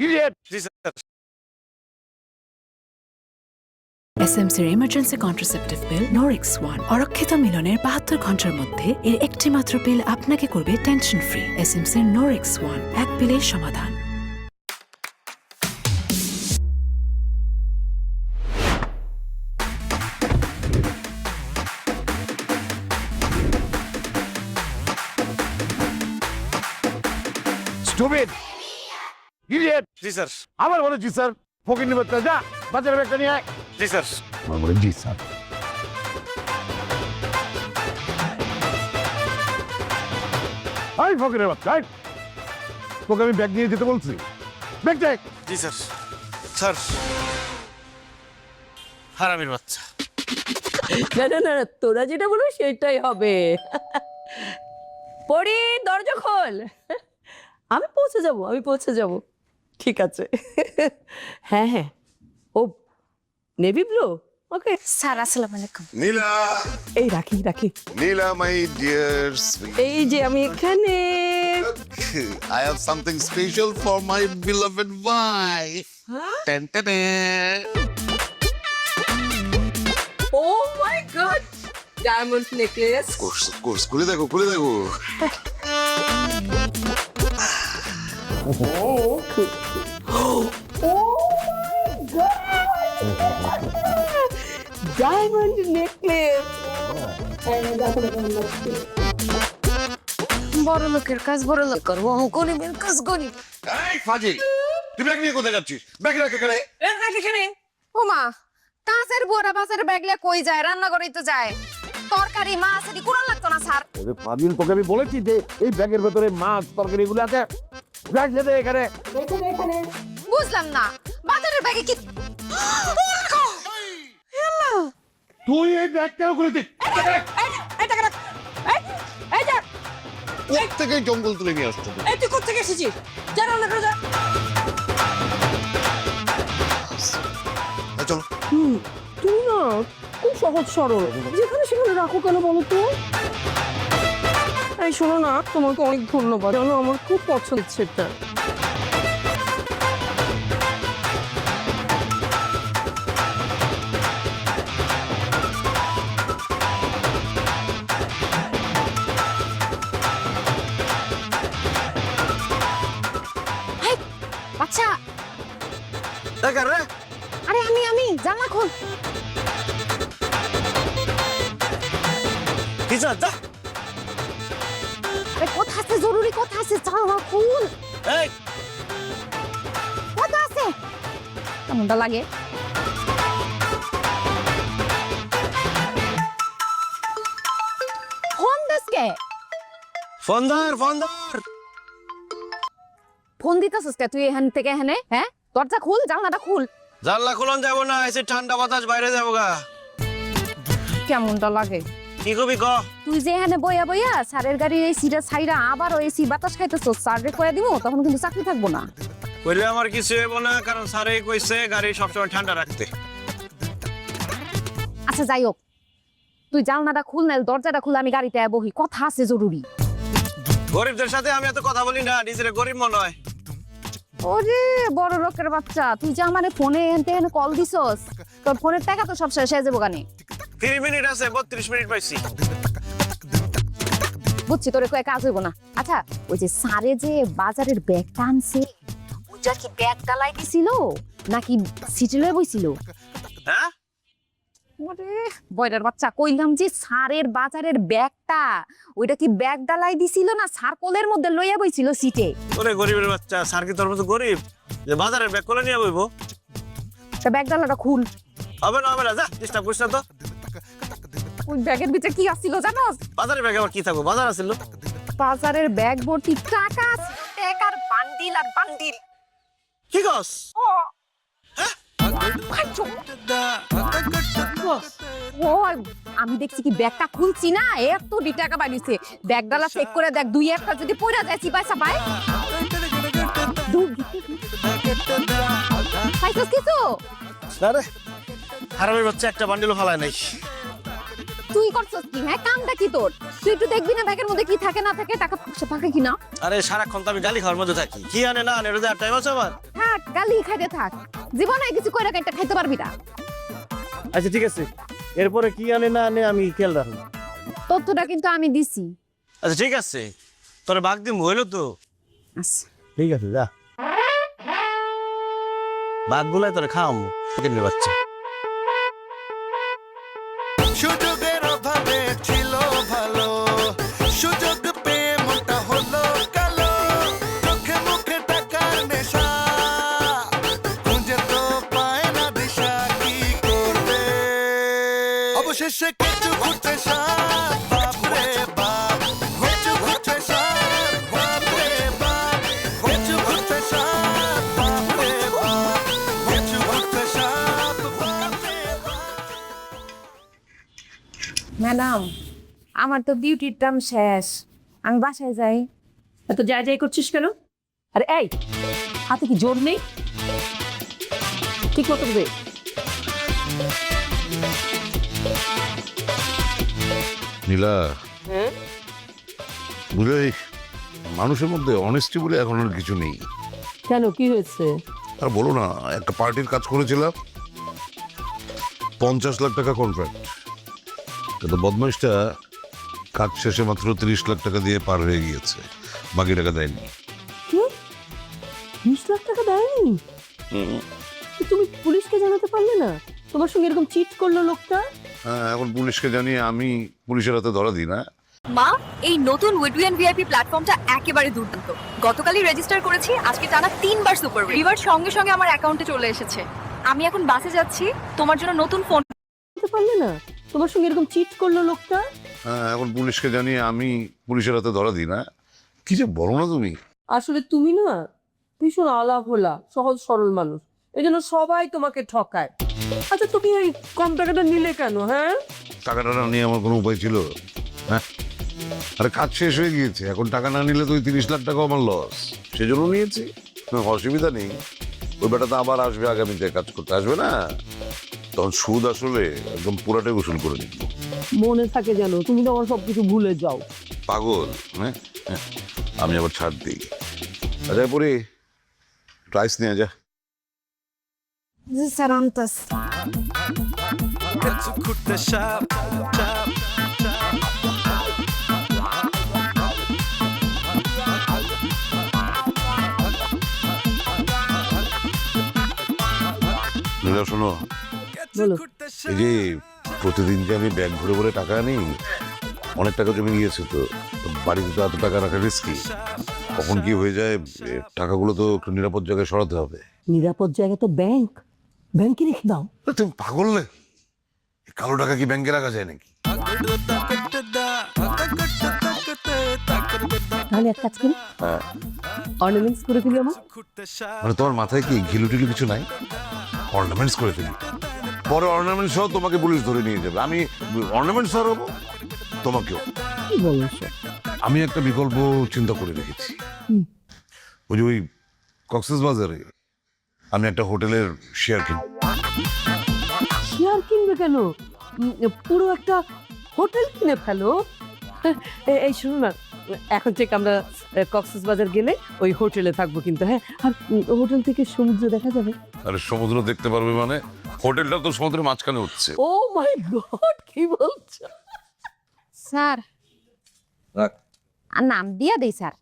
Idiot. জি sir. এসএমসির emergency contraceptive pill Norix one অরক্ষিত মিলনের 72 ঘন্টার মধ্যে এর একটি মাত্র পিল আপনাকে করবে টেনশন ফ্রি। এসএমসির নরিক্স ওয়ান, এক পিলের সমাধান। Stupid idiot. জি স্যার। আবার বলেছি স্যার, ফকির বাচ্চা যা বাজারের ব্যাগটা নিয়ে আয়। জি স্যার। আমার বলে জি স্যার। আই ফকিরের বাচ্চা আয়। তোকে আমি ব্যাগ নিয়ে যেতে বলছি, ব্যাগ দেখ। জি স্যার। স্যার, হারামির বাচ্চা। না না না, তোরা যেটা বলবি সেটাই হবে। পড়ি, দরজা খোল। আমি পৌঁছে যাব। ঠিক আছে। হ্যাঁ হ্যাঁ, ও নেভি ব্লু, ওকে। স্যার আসসালামু আলাইকুম। নীলা, এই রাখি। নীলা মাই ডিয়ার, এই যে আমি এখানে। I have something special for my beloved wife. Ten, ten, ten. Oh my god, diamond necklace. Of course, খুলে দেখো। Diamond necklace. বড় লোকের কাজ বড় লোক করবো, গরিবের কাজ গরিব। এই ফাজিল, তুই ব্যাগ নিয়ে কোথায় যাচ্ছিস? ব্যাগ রাখ এখানে। ওমা, কাঁচের বুয়ারা বাজারে ব্যাগলে কই যায়? রান্না করেই তো যায়। তরকারি মাছ এটি কোরআন লাগতো না স্যার। ওরে ফাজিল, তোকে আমি বলেছি যে এই ব্যাগের ভেতরে মাছ তরকারি এগুলো আছে, ব্যাগ দে এখানে। বুঝলাম না, বাজারের ব্যাগে কি? তুই এই ব্যাগটা খুলেছিস? থেকে জঙ্গল তুলে নিয়ে আসছো। এই তুই কোথা থেকে এসেছিস? যা রান্না করে যা। চলো। তুমি না খুব সহজ সরল, যেখানে সেখানে রাখো কেন বলো তো? এই শোনো না, তোমাকে অনেক ধন্যবাদ, জানো আমার খুব পছন্দের সেটা। আচ্ছা, দেখা রে। আরে আমি জানলা খোল। কি স্যার, যা। আরে কথা আছে, জরুরি কথা আছে, জানলা খোল। এই, কথা আছে। কেমনটা লাগে? ফোন দিসকে? ফোন ধর। ফোন দিতেছিস কে তুই এখান থেকে এখানে? হ্যাঁ, দরজা খুল, জানলাটা খুল। জানলা খুলন যাব না, এসে ঠান্ডা বাতাস বাইরে যাবো গা। কেমনটা লাগে? কি কবি ক? তুই যে এখানে বইয়া স্যারের গাড়ির এই সিটা ছাইরা আবার ওই সি বাতাস খাইতেছস, স্যারে কইয়া দিব, তখন কিন্তু চাকরি থাকবো না। কইলে আমার কিছু হইব না, কারণ স্যারে কইছে গাড়ি সবসময় ঠান্ডা রাখতে। আচ্ছা যাই হোক, তুই জানলাটা খুল, না দরজাটা খুলে আমি গাড়িতে বহি, কথা আছে জরুরি। গরিবদের সাথে আমি এত কথা বলি না, নিজের গরিব মনে হয়। ওরে বড় লোকের বাচ্চা, তুই যে আমারে ফোনে এখানে কল দিছস, তোর ফোনের টাকা তো সব শেষ হয়ে যাবো গানে। 3 মিনিট আছে, 32 মিনিট পাইছি। বুঝছি, তোরে কয়ে কাজ হইব না। আচ্ছা, ওই যে স্যারে যে বাজারের ব্যাগটা আনছে, ওইটা কি ব্যাগ ডালাই দিছিল নাকি সিটিলে বইছিল? হ্যাঁ, বয়রার বাচ্চা, কইলাম যে স্যারের বাজারের ব্যাগটা, ওইটা কি ব্যাগ ডালাই দিছিল না স্যার কোলের মধ্যে লইয়া বইছিল সিটে? ওরে গরিবের বাচ্চা, স্যার কি তোর মতো গরিব যে বাজারের ব্যাগ করে নিয়ে বইবো? তা ব্যাগ ডালাটা খুল। হবে না, যা, ডিস্টার্ব করিস না তো। ওই ব্যাগের ভিতরে কি আসছিল জানোস? বাজারের ব্যাগে আবার কি থাকবো? বাজার আছিল। বাজারের ব্যাগ ভর্তি টাকা, টাকার বান্ডিল আর বান্ডিল। কি কস? ও আমি দেখছি কি ব্যাগটা খুলছি না, এত টাকা বানিয়েছে। ব্যাগ ডালা চেক করে দেখ, 2-1টা যদি পড়া যায় চিবাইসা ভাই। পাইছস কিছু? আরে হারামির বাচ্চা, একটা বান্ডিলও ফালায় নাই। তুই করছস কি? হ্যাঁ, কামটা কি তোর? তুই একটু দেখবি না ব্যাগের মধ্যে কি থাকে না থাকে, টাকা পয়সা থাকে কিনা? আরে সারাক্ষণ তো আমি গালি খাওয়ার মধ্যে থাকি, কি আনে না আনে, রোজা টাইম আছে আমার। হ্যাঁ, থাক গালি খাইতে থাক, জীবনে কিছু কইরা কাইটা খাইতে পারবি না। আচ্ছা ঠিক আছে, এরপরে কি আনে না আনে আমি খেয়াল রাখবো। তথ্যটা কিন্তু আমি দিছি। আচ্ছা ঠিক আছে, তোর বাঘ দিম হইলো তো। আচ্ছা ঠিক আছে যা। বাঘগুলাই তোরে খাওয়ামু কেমনি বাচ্চা। সুযোগের অভাবে ছিল ভালো, সুযোগ পেয়ে মনটা হলো কালো, চোখে মুখে টাকার নেশা, খুঁজে তো পায় না দিশা কি করবে, অবশেষে কিছু ঘুরতে সাপ, বাপরে বাপ, কিছু ঘুরতে সাপ, বাপরে বাপ, কিছু ঘুরতে সাপ, বাপরে বাপ, কিছু ঘুরতে সাপ, বাপরে বাপ। ম্যাডাম, আমার তো ডিউটির টাইম শেষ, আমি বাসায় যাই। এত যাই যাই করছিস কেন? আরে এই, হাতে কি জোর নেই? ঠিক মতো দে। নীলা, বুঝলে মানুষের মধ্যে অনেস্টি বলে এখন আর কিছু নেই। কেন, কি হয়েছে? আর বলো না, একটা পার্টির কাজ করেছিলাম, 50 লাখ টাকা কন্ট্রাক্ট, কিন্তু বদমাইশটা কাজ শেষে মাত্র 30 লাখ টাকা দিয়ে পার হয়ে গিয়েছে, বাকি টাকা দেয়নি। কি 20 লাখ টাকা দেয়নি? তো তুমি পুলিশকে জানাতে পারলে না তোমার সঙ্গে এরকম চিট করলো লোকটা? হ্যাঁ, এখন পুলিশকে জানিয়ে আমি পুলিশের হাতে ধরা দিই না। মা, এই নতুন উইডুয়ান ভিআইপি প্ল্যাটফর্মটা একেবারে দুর্দান্ত। গতকালই রেজিস্টার করেছি, আজকে টানা 3 বার সুপার রিওয়ার্ড সঙ্গে সঙ্গে আমার অ্যাকাউন্টে চলে এসেছে। আমি এখন বাসে যাচ্ছি, তোমার জন্য নতুন ফোন। জানতে পারলে না তোমার সঙ্গে এরকম চিট করলো লোকটা? হ্যাঁ, এখন পুলিশকে জানিয়ে আমি পুলিশের হাতে ধরা দিই না। কি যে বলো না তুমি। আসলে তুমি না ভীষণ আলাভোলা সহজ সরল মানুষ, এই জন্য সবাই তোমাকে ঠকায়। আচ্ছা তুমি এই কম টাকাটা নিলে কেন? হ্যাঁ, টাকাটা না নিয়ে আমার কোনো উপায় ছিল? হ্যাঁ, আরে কাজ শেষ হয়ে গিয়েছে, এখন টাকা না নিলে তো ওই 30 লাখ টাকা আমার লস, সেজন্য নিয়েছি। অসুবিধা নেই, ওই বেটা তো আবার আসবে আগামীতে কাজ করতে, আসবে না তখন সুদ আসলে একদম পুরাটাই উসুল করে নিব। মনে থাকে যেন, তুমি তো আমার সবকিছু ভুলে যাও। পাগল, হ্যাঁ হ্যাঁ, আমি আবার ছাড় দিই। আচ্ছা পরে প্রাইস নিয়ে যা। জি স্যার, আনতাস। কিছু ঘুরতে সাপ, সাপ, নীলা শোনো, বলো। এই যে প্রতিদিন যে আমি ব্যাগ ভরে ভরে টাকা আনি, অনেক টাকা জমে গিয়েছে, তো বাড়িতে তো এত টাকা রাখা রিস্কি, কখন কি হয়ে যায়, টাকাগুলো তো একটু নিরাপদ জায়গায় সরাতে হবে। নিরাপদ জায়গা তো ব্যাংক, ব্যাংকে রেখে দাও। তুমি পাগল না, কালো টাকা কি ব্যাংকে রাখা যায় নাকি? তাহলে এক কাজ করি, অর্নামেন্টস করে ফেলি আমার। মানে তোমার মাথায় কি ঘিলু টিলু কিছু নাই? অর্নামেন্টস করে ফেলি, পরে অর্নামেন্টস সহ তোমাকে পুলিশ ধরে নিয়ে যাবে, আমি অর্নামেন্টস হারাবো তোমাকেও। কি বলো সব? আমি একটা বিকল্প চিন্তা করে রেখেছি। ওই যে ওই কক্সবাজারে আমি একটা হোটেলের শেয়ার কিনি। শেয়ার কিনবে কেন? পুরো একটা হোটেল কিনে ফেলো। এই শুনো না, এখন থেকে আমরা কক্সবাজার গেলে ওই হোটেলে থাকবো কিন্তু, হ্যাঁ? আর হোটেল থেকে সমুদ্র দেখা যাবে। আরে সমুদ্র দেখতে পারবে মানে? হোটেলটা তো সমুদ্রের মাঝখানে হচ্ছে। ও মাই গড, কি বলছো? স্যার, আর নাম দিয়া দেই স্যার।